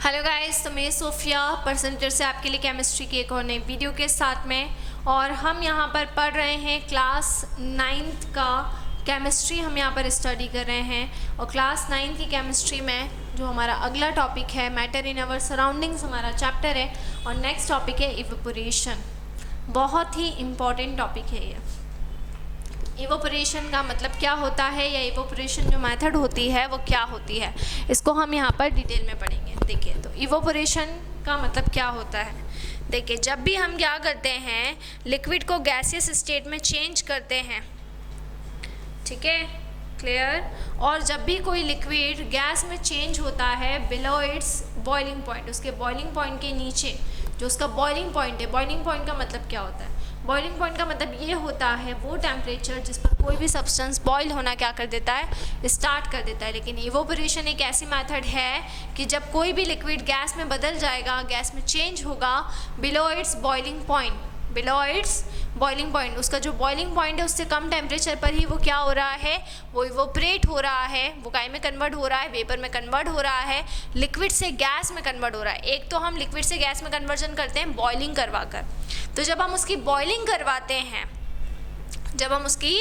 Hello guys, तो मैं Sophia percentage से आपके लिए केमिस्ट्री की एक और नई वीडियो के साथ में। और हम यहाँ पर पढ़ रहे हैं क्लास 9th का केमिस्ट्री हम यहाँ पर स्टडी कर रहे हैं। और क्लास 9th की केमिस्ट्री में जो हमारा अगला टॉपिक है मैटर इन आवर सराउंडिंग्स हमारा चैप्टर है। और नेक्स्ट टॉपिक है इवेपोरेशन। बहुत ही इम्पॉर्टेंट टॉपिक है ये। इवोपरेशन का मतलब क्या होता है या इवोपरेशन जो मेथड होती है वो क्या होती है, इसको हम यहाँ पर डिटेल में पढ़ेंगे। देखिए, तो इवोपरेशन का मतलब क्या होता है। देखिए, जब भी हम क्या करते हैं, लिक्विड को गैसियस स्टेट में चेंज करते हैं, ठीक है, क्लियर। और जब भी कोई लिक्विड गैस में चेंज होता है बिलो इट्स बॉइलिंग पॉइंट, उसके बॉइलिंग पॉइंट के नीचे जो उसका बॉइलिंग पॉइंट है। बॉइलिंग पॉइंट का मतलब क्या होता है? बॉइलिंग पॉइंट का मतलब ये होता है वो टेम्परेचर जिस पर कोई भी सब्सटेंस बॉयल होना क्या कर देता है, स्टार्ट कर देता है। लेकिन इवोपरेशन एक ऐसी मेथड है कि जब कोई भी लिक्विड गैस में बदल जाएगा, गैस में चेंज होगा below it's boiling point, below it's boiling point, उसका जो बॉइलिंग पॉइंट है उससे कम टेम्परेचर पर ही वो क्या हो रहा है, वो इवोपरेट हो रहा है, वो काय में कन्वर्ट हो रहा है, वेपर में कन्वर्ट हो रहा है, लिक्विड से गैस में कन्वर्ट हो रहा है। एक तो हम लिक्विड से गैस में कन्वर्जन करते हैं बॉइलिंग करवा कर। तो जब हम उसकी बॉइलिंग करवाते हैं, जब हम उसकी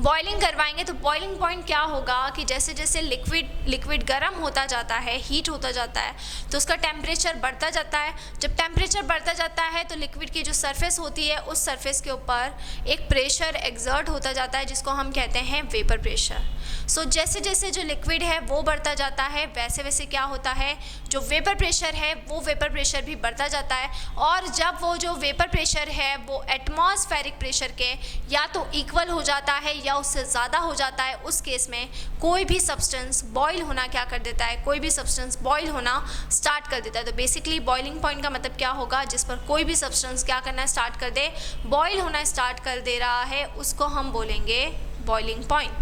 बॉइलिंग करवाएंगे तो बॉइलिंग पॉइंट क्या होगा कि जैसे जैसे लिक्विड गर्म होता जाता है, हीट होता जाता है, तो उसका टेम्परेचर बढ़ता जाता है। जब टेम्परेचर बढ़ता जाता है तो लिक्विड की जो सरफेस होती है उस सरफेस के ऊपर एक प्रेशर एग्जर्ट होता जाता है जिसको हम कहते हैं वेपर प्रेशर। सो जैसे जैसे जो लिक्विड है वो बढ़ता जाता है वैसे वैसे क्या होता है, जो वेपर प्रेशर है वो वेपर प्रेशर भी बढ़ता जाता है। और जब वो जो वेपर प्रेशर है वो एटमॉस्फेरिक प्रेशर के या तो इक्वल हो जाता है या उससे ज़्यादा हो जाता है, उस केस में कोई भी सब्सटेंस बॉयल होना क्या कर देता है, कोई भी सब्सटेंस बॉयल होना स्टार्ट कर देता है। तो बेसिकली बॉइलिंग पॉइंट का मतलब क्या होगा, जिस पर कोई भी सब्सटेंस क्या करना स्टार्ट कर दे, बॉयल होना स्टार्ट कर दे रहा है, उसको हम बोलेंगे बॉइलिंग पॉइंट।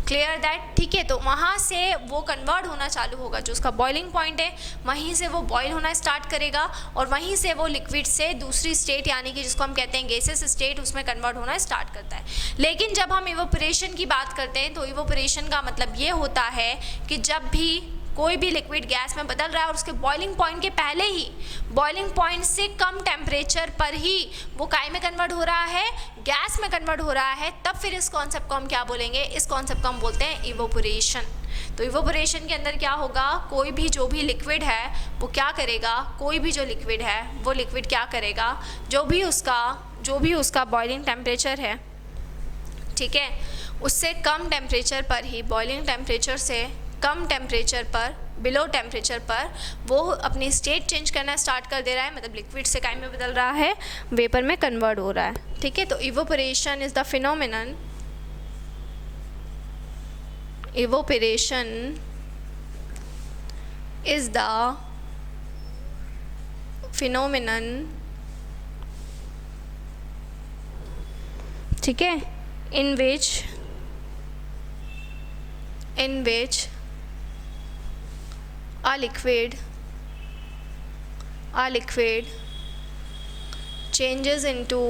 क्लियर दैट, ठीक है। तो वहाँ से वो कन्वर्ट होना चालू होगा, जो उसका बॉइलिंग पॉइंट है वहीं से वो बॉयल होना स्टार्ट करेगा और वहीं से वो लिक्विड से दूसरी स्टेट यानी कि जिसको हम कहते हैं गैसेस स्टेट, उसमें कन्वर्ट होना स्टार्ट करता है। लेकिन जब हम इवोपरेशन की बात करते हैं तो इवोपरेशन का मतलब ये होता है कि जब भी कोई भी लिक्विड गैस में बदल रहा है और उसके बॉइलिंग पॉइंट के पहले ही, बॉइलिंग पॉइंट से कम टेम्परेचर पर ही वो काय में कन्वर्ट हो रहा है, गैस में कन्वर्ट हो रहा है, तब फिर इस कॉन्सेप्ट को हम क्या बोलेंगे, इस कॉन्सेप्ट को हम बोलते हैं इवोपरेशन। तो इवोपरेशन के अंदर क्या होगा, कोई भी जो भी लिक्विड है वो क्या करेगा, कोई भी जो लिक्विड है वो लिक्विड क्या करेगा, जो भी उसका बॉइलिंग टेम्परेचर है, ठीक है, उससे कम टेम्परेचर पर ही, बॉइलिंग टेम्परेचर से कम टेम्परेचर पर, बिलो टेम्परेचर पर वो अपनी स्टेट चेंज करना स्टार्ट कर दे रहा है। मतलब लिक्विड से काय में बदल रहा है, वेपर में कन्वर्ट हो रहा है, ठीक है। तो evaporation is the phenomenon, evaporation is the phenomenon, ठीक है, in which a liquid changes into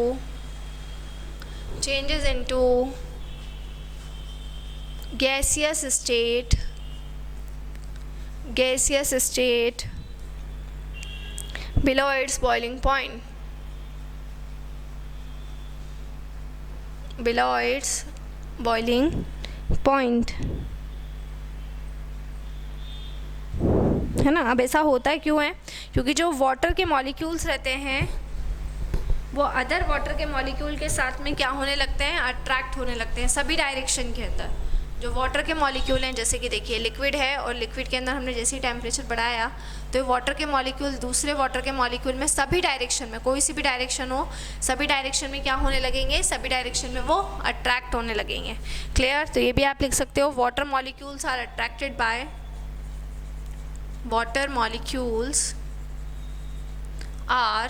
gaseous state below its boiling point, है ना। अब ऐसा होता है क्यों है, क्योंकि जो वाटर के मॉलिक्यूल्स रहते हैं वो अदर वाटर के मॉलिक्यूल के साथ में क्या होने लगते हैं, अट्रैक्ट होने लगते हैं सभी डायरेक्शन के अंदर। जो वाटर के मॉलिक्यूल हैं, जैसे कि देखिए लिक्विड है और लिक्विड के अंदर हमने जैसे ही टेम्परेचर बढ़ाया तो वाटर के मॉलिक्यूल दूसरे वाटर के मॉलिक्यूल में सभी डायरेक्शन में, कोई सी भी डायरेक्शन हो, सभी डायरेक्शन में क्या होने लगेंगे, सभी डायरेक्शन में वो अट्रैक्ट होने लगेंगे। क्लियर। तो ये भी आप लिख सकते हो, water molecules are attracted by, water molecules are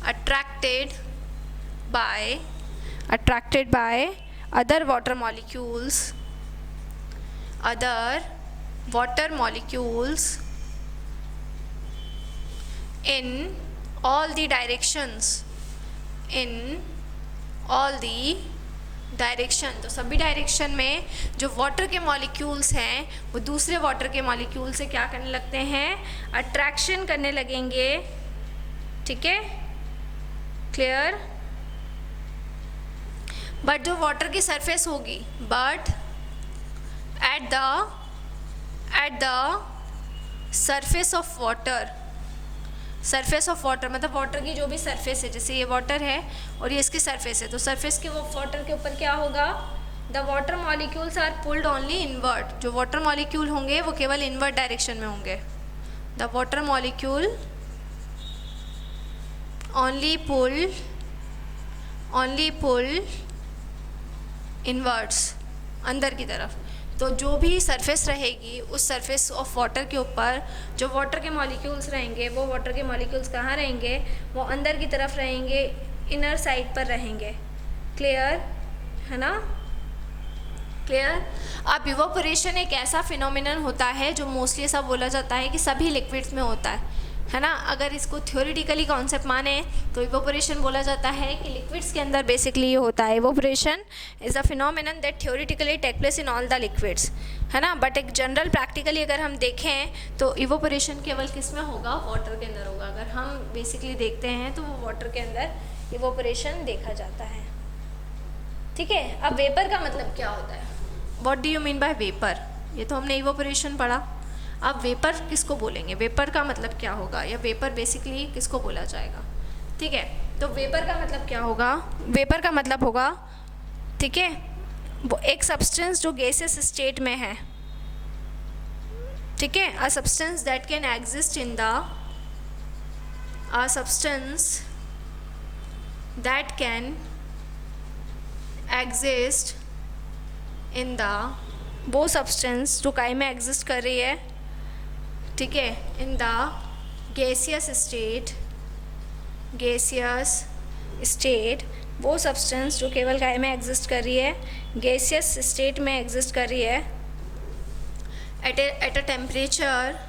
attracted by other water molecules in all the directions, direction, तो सभी डायरेक्शन में जो वाटर के मॉलिक्यूल्स हैं वो दूसरे वाटर के मॉलिक्यूल से क्या करने लगते हैं, अट्रैक्शन करने लगेंगे, ठीक है, क्लियर। बट जो वाटर की सरफेस होगी, but at the surface of water, surface of water मतलब वाटर की जो भी सरफेस है, जैसे ये वाटर है और ये इसकी सरफेस है, तो सरफेस के वो वाटर के ऊपर क्या होगा, the water molecules are pulled only inward, जो वाटर मॉलिक्यूल होंगे वो केवल इनवर्ट डायरेक्शन में होंगे, the water molecule only pull inwards, अंदर की तरफ। तो जो भी सरफेस रहेगी उस सरफेस ऑफ वाटर के ऊपर जो वाटर के मॉलिक्यूल्स रहेंगे, वो वाटर के मॉलिक्यूल्स कहाँ रहेंगे, वो अंदर की तरफ रहेंगे, इनर साइड पर रहेंगे, क्लियर है ना, क्लियर। अब इवोपोरेशन एक ऐसा फिनोमिनन होता है जो मोस्टली ऐसा बोला जाता है कि सभी लिक्विड्स में होता है ना। अगर इसको थ्योरेटिकली कॉन्सेप्ट माने तो इवोपोरेशन बोला जाता है कि लिक्विड्स के अंदर बेसिकली ये होता है, evaporation is a phenomenon that theoretically take place in all the liquids, है ना। बट एक जनरल प्रैक्टिकली अगर हम देखें तो इवोपोरेशन केवल किस में होगा, वाटर के अंदर होगा। अगर हम बेसिकली देखते हैं तो वो वाटर के अंदर इवोपोरेशन देखा जाता है, ठीक है। अब वेपर का मतलब क्या होता है, what do you mean by vapour, ये तो हमने इवोपोरेशन पढ़ा। अब वेपर किसको बोलेंगे, वेपर का मतलब क्या होगा, या वेपर बेसिकली किसको बोला जाएगा, ठीक है। तो वेपर का मतलब क्या होगा, वेपर का मतलब होगा, ठीक है, वो एक सब्सटेंस जो गैसियस स्टेट में है, ठीक है, a substance that can exist in the, a substance that can exist in the, वो सब्सटेंस जो काय में एग्जिस्ट कर रही है, ठीक है, इन द गैसियस स्टेट, वो सब्सटेंस जो केवल काय में एग्जिस्ट कर रही है, गैसियस स्टेट में एग्जिस्ट कर रही है, एट अ टेम्परेचर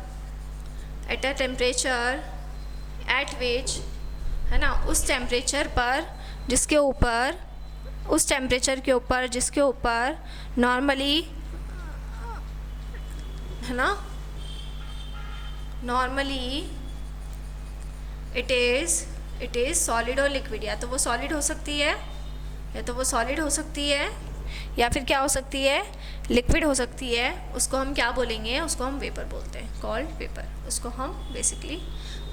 एट विच, है ना, उस टेम्परेचर पर जिसके ऊपर, उस टेम्परेचर के ऊपर जिसके ऊपर नॉर्मली, है ना, नॉर्मली इट इज़ सॉलिड और लिक्विड, या तो वो सॉलिड हो सकती है, या तो वो सॉलिड हो सकती है, या फिर क्या हो सकती है, लिक्विड हो सकती है। उसको हम क्या बोलेंगे, उसको हम वेपर बोलते हैं, कॉल्ड वेपर, उसको हम बेसिकली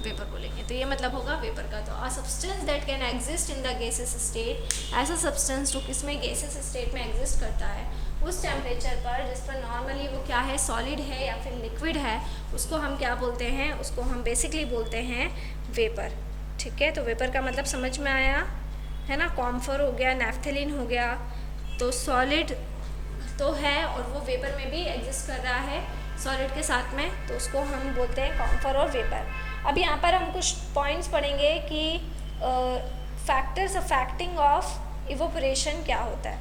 वेपर बोलेंगे। तो ये मतलब होगा वेपर का। तो a substance that can exist in the gaseous state, ऐसा सब्सटेंस जो किसमें गैसियस स्टेट में एग्जिस्ट करता है उस टेम्परेचर पर जिस पर नॉर्मली वो क्या है, सॉलिड है या फिर लिक्विड है, उसको हम क्या बोलते हैं, उसको हम बेसिकली बोलते हैं वेपर, ठीक है। तो वेपर का मतलब समझ में आया, है ना। कॉम्फर हो गया, नैफ्थलीन हो गया, तो सॉलिड तो है और वो वेपर में भी एग्जिस्ट कर रहा है सॉलिड के साथ में, तो उसको हम बोलते हैं कॉम्फर और वेपर। अब यहाँ पर हम कुछ पॉइंट्स पढ़ेंगे कि फैक्टर्स अफेक्टिंग ऑफ इवोपोरेशन क्या होता है,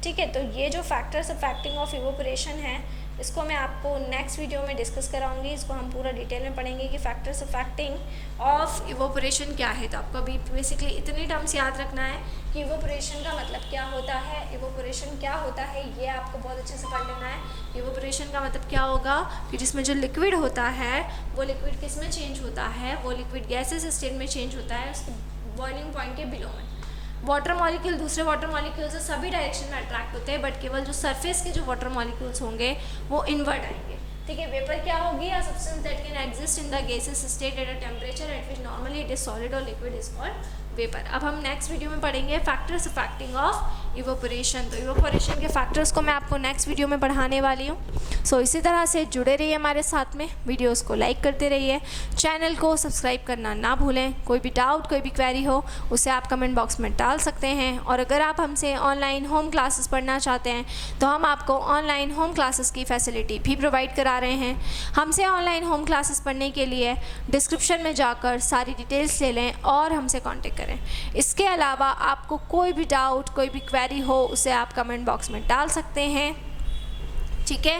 ठीक है। तो ये जो फैक्टर्स अफेक्टिंग ऑफ इवोपोरेशन है, इसको मैं आपको नेक्स्ट वीडियो में डिस्कस कराऊंगी। इसको हम पूरा डिटेल में पढ़ेंगे कि फैक्टर्स अफेक्टिंग ऑफ इवोपोरेशन क्या है। तो आपको अभी बेसिकली इतने टर्म्स याद रखना है कि इवोपोरेशन का मतलब क्या होता है, इवोपोरेशन क्या होता है, ये आपको बहुत अच्छे से पढ़ लेना है। इवोपोरेशन का मतलब क्या होगा कि जिसमें जो लिक्विड होता है वो लिक्विड किस में चेंज होता है, वो लिक्विड गैसेस स्टेट में चेंज होता है उसके बॉइलिंग पॉइंट के बिलो में। वाटर मॉलिक्यूल दूसरे वाटर मॉलिक्यूल से सभी डायरेक्शन में अट्रैक्ट होते हैं, बट केवल जो सरफेस के जो वाटर मॉलिक्यूल्स होंगे वो इनवर्ट आएंगे, ठीक है। वेपर क्या होगी, a substance that can exist in the gaseous state at a temperature at which normally it is solid और लिक्विड इज कॉल्ड वेपर। अब हम नेक्स्ट वीडियो में पढ़ेंगे फैक्टर्स अफेक्टिंग ऑफ इवोपोरेशन। तो इवोपोरेशन के फैक्टर्स को मैं आपको नेक्स्ट वीडियो में पढ़ाने वाली हूँ। सो इसी तरह से जुड़े रहिए हमारे साथ में, वीडियोस को लाइक करते रहिए, चैनल को सब्सक्राइब करना ना भूलें। कोई भी डाउट, कोई भी क्वेरी हो उसे आप कमेंट बॉक्स में डाल सकते हैं। और अगर आप हमसे ऑनलाइन होम क्लासेस पढ़ना चाहते हैं तो हम आपको ऑनलाइन होम क्लासेस की फैसिलिटी भी प्रोवाइड करा रहे हैं। हमसे ऑनलाइन होम क्लासेस पढ़ने के लिए डिस्क्रिप्शन में जाकर सारी डिटेल्स ले लें और हमसे कॉन्टेक्ट करें। इसके अलावा आपको कोई भी डाउट, कोई भी क्वेरी हो उसे आप कमेंट बॉक्स में डाल सकते हैं, ठीक है।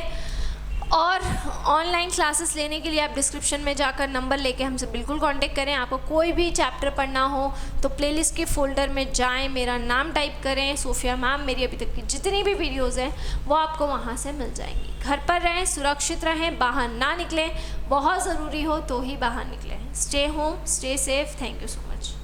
और ऑनलाइन क्लासेस लेने के लिए आप डिस्क्रिप्शन में जाकर नंबर लेके हमसे बिल्कुल कांटेक्ट करें। आपको कोई भी चैप्टर पढ़ना हो तो प्लेलिस्ट के फोल्डर में जाएं, मेरा नाम टाइप करें, सोफिया मैम, मेरी अभी तक की जितनी भी वीडियोस हैं वो आपको वहाँ से मिल जाएंगी। घर पर रहें, सुरक्षित रहें, बाहर ना निकलें, बहुत ज़रूरी हो तो ही बाहर निकलें। Stay home, stay safe. Thank you so much.